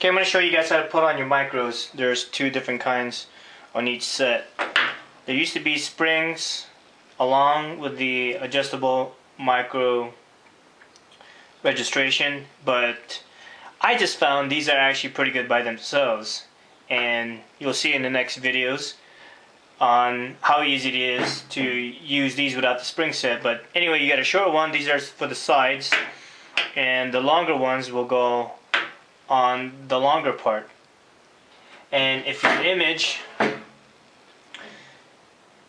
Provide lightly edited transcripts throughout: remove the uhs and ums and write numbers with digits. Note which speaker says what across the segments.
Speaker 1: Okay, I'm going to show you guys how to put on your micros. There's two different kinds on each set. There used to be springs along with the adjustable micro registration, but I just found these are actually pretty good by themselves, and you'll see in the next videos on how easy it is to use these without the spring set. But anyway, you got a short one, these are for the sides, and the longer ones will go on the longer part. And if your image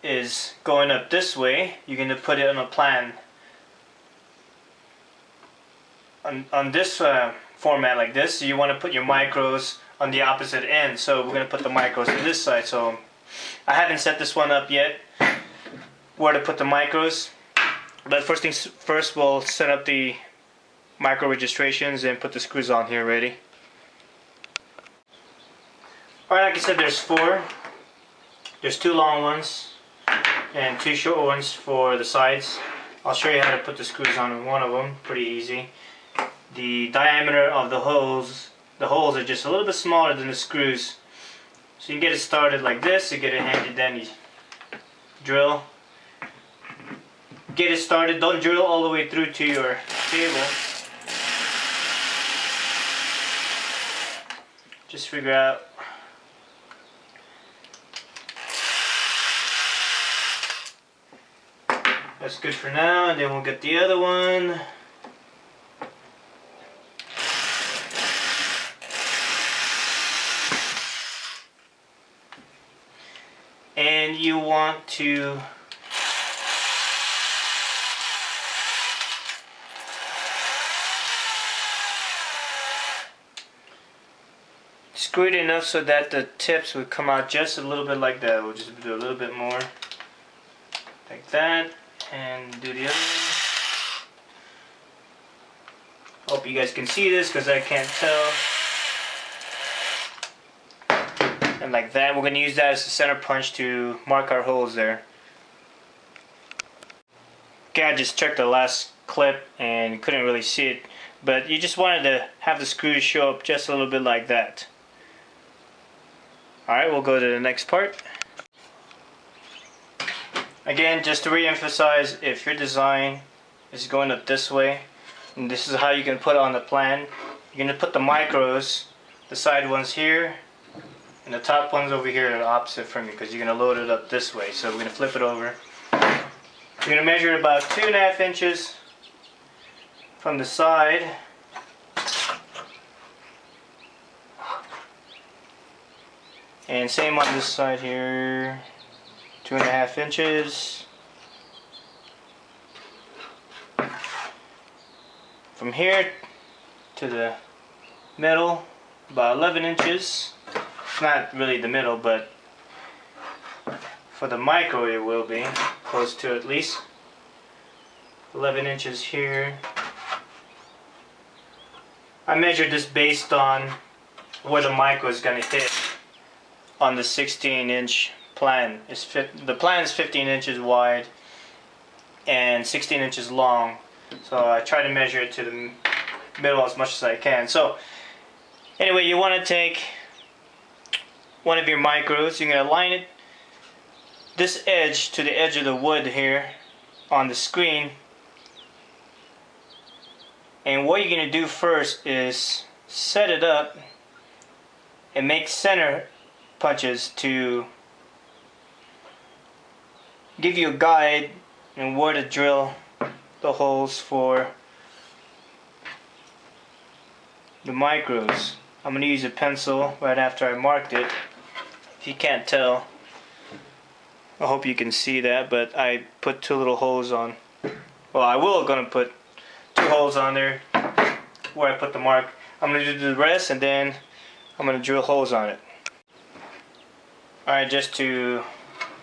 Speaker 1: is going up this way, you're going to put it on a plan on this format like this. So you want to put your micros on the opposite end, so we're going to put the micros on this side. So I haven't set this one up yet where to put the micros, but first things first, we'll set up the micro registrations and put the screws on here ready. Alright, like I said, there's four. There's two long ones and two short ones for the sides. I'll show you how to put the screws on one of them, pretty easy. The diameter of the holes are just a little bit smaller than the screws. So you can get it started like this, you get it handy, then you drill. Get it started, don't drill all the way through to your table. Just figure out that's good for now, and then we'll get the other one. And you want to screw it enough so that the tips would come out just a little bit like that. We'll just do a little bit more like that, and do the other one. Hope you guys can see this because I can't tell. And like that, we're going to use that as the center punch to mark our holes there. Okay, I just checked the last clip and couldn't really see it, but you just wanted to have the screws show up just a little bit like that. Alright, we'll go to the next part. Again, just to re-emphasize, if your design is going up this way, and this is how you can put it on the plan, you're going to put the micros, the side ones here, and the top ones over here are opposite from you, because you're going to load it up this way. So we're going to flip it over. You're going to measure about 2.5 inches from the side. And same on this side here, 2.5 inches. From here to the middle, about 11 inches. Not really the middle, but for the micro it will be close to at least 11 inches here. I measured this based on where the micro is going to hit on the 16-inch plan. The plan is 15 inches wide and 16 inches long, so I try to measure it to the middle as much as I can. So anyway, you want to take one of your micros, you're going to line it, this edge to the edge of the wood here on the screen, and what you're going to do first is set it up and make center punches to give you a guide on where to drill the holes for the micros. I'm going to use a pencil right after I marked it. If you can't tell, I hope you can see that, but I put two little holes on. Well, I will gonna put two holes on there where I put the mark. I'm gonna do the rest, and then I'm gonna drill holes on it. Alright, just to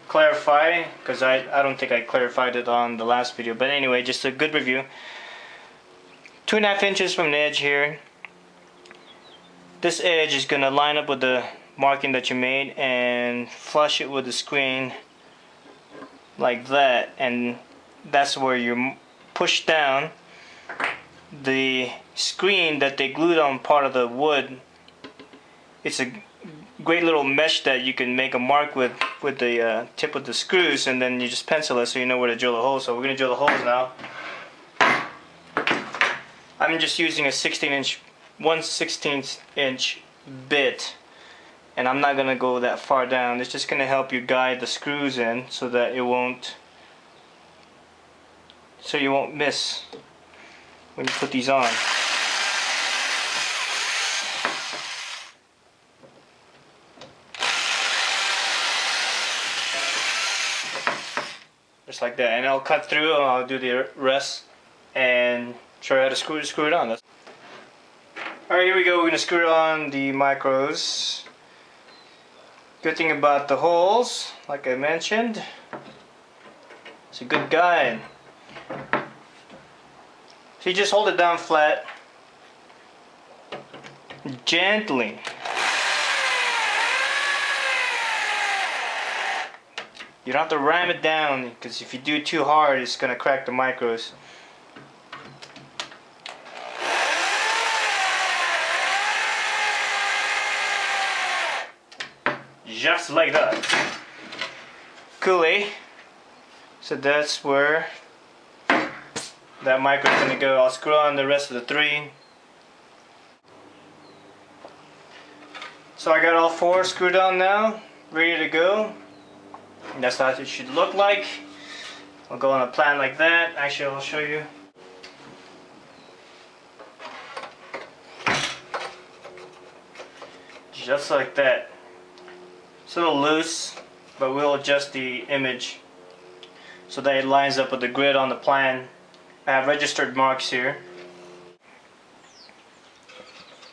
Speaker 1: clarify, because I don't think I clarified it on the last video, but anyway, just a good review. 2.5 inches from the edge here. This edge is gonna line up with the marking that you made and flush it with the screen like that, and that's where you push down the screen that they glued on part of the wood it's a great little mesh that you can make a mark with the tip of the screws, and then you just pencil it so you know where to drill the holes. So we're going to drill the holes now. I'm just using a 1/16 inch bit, and I'm not going to go that far down. It's just going to help you guide the screws in so that you won't miss when you put these on. Just like that, and I'll cut through and I'll do the rest and show you how to screw it on. Alright, here we go. We're going to screw on the micros. Good thing about the holes, like I mentioned, it's a good guide. So you just hold it down flat, gently. You don't have to ram it down, because if you do too hard, it's going to crack the micros. Just like that. Cool, eh? So that's where that micro is going to go. I'll screw on the rest of the 3. So I got all 4 screwed on now, ready to go. And that's how it should look like. I'll go on a plan like that. Actually, I'll show you. Just like that. It's a little loose, but we'll adjust the image so that it lines up with the grid on the plan. I have registered marks here.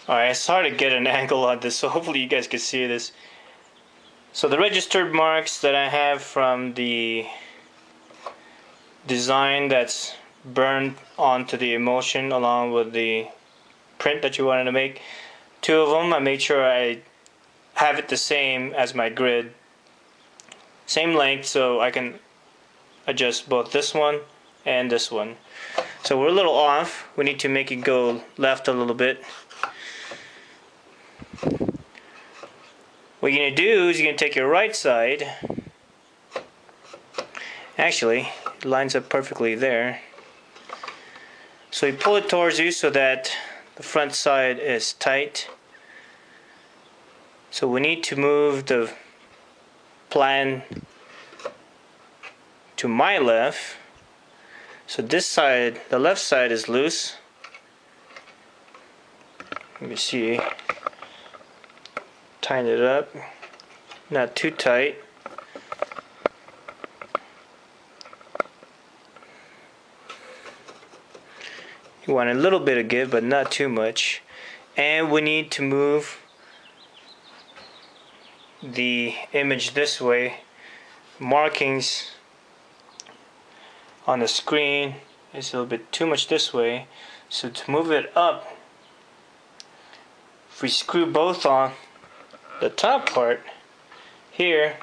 Speaker 1: Alright, it's hard to get an angle on this, so hopefully you guys can see this. So the registered marks that I have from the design that's burned onto the emulsion along with the print that you wanted to make, 2 of them I made sure I have it the same as my grid, same length, so I can adjust both this one and this one. So we're a little off. We need to make it go left a little bit. What you're going to do is you're going to take your right side. Actually, it lines up perfectly there. So you pull it towards you so that the front side is tight. So we need to move the plan to my left. So this side, the left side, is loose. Let me see. Tighten it up, not too tight. You want a little bit of give, but not too much. And we need to move the image this way. Markings on the screen is a little bit too much this way. So to move it up, if we screw both on the top part here,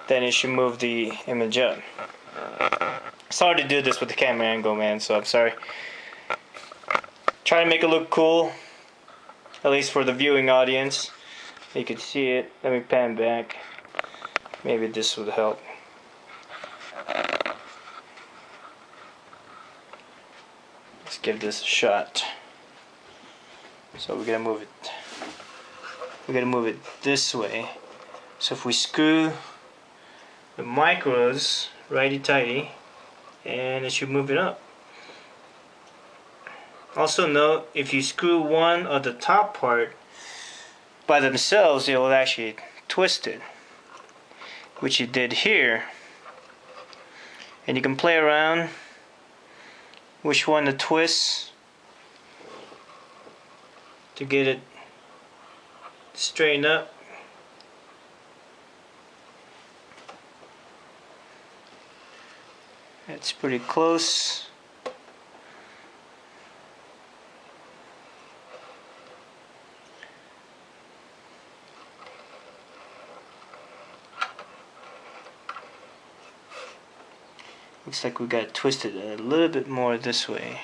Speaker 1: then it should move the image up. It's hard to do this with the camera angle, man, so I'm sorry. Try to make it look cool, at least for the viewing audience. You can see it. Let me pan back. Maybe this would help. Let's give this a shot. So we're gonna move it. We're gonna move it this way. So if we screw the micros righty-tighty, and it should move it up. Also note, if you screw one of the top part by themselves, it will actually twist it, which it did here. And you can play around which one to twist to get it straighten up. It's pretty close. Looks like we got it twisted a little bit more this way.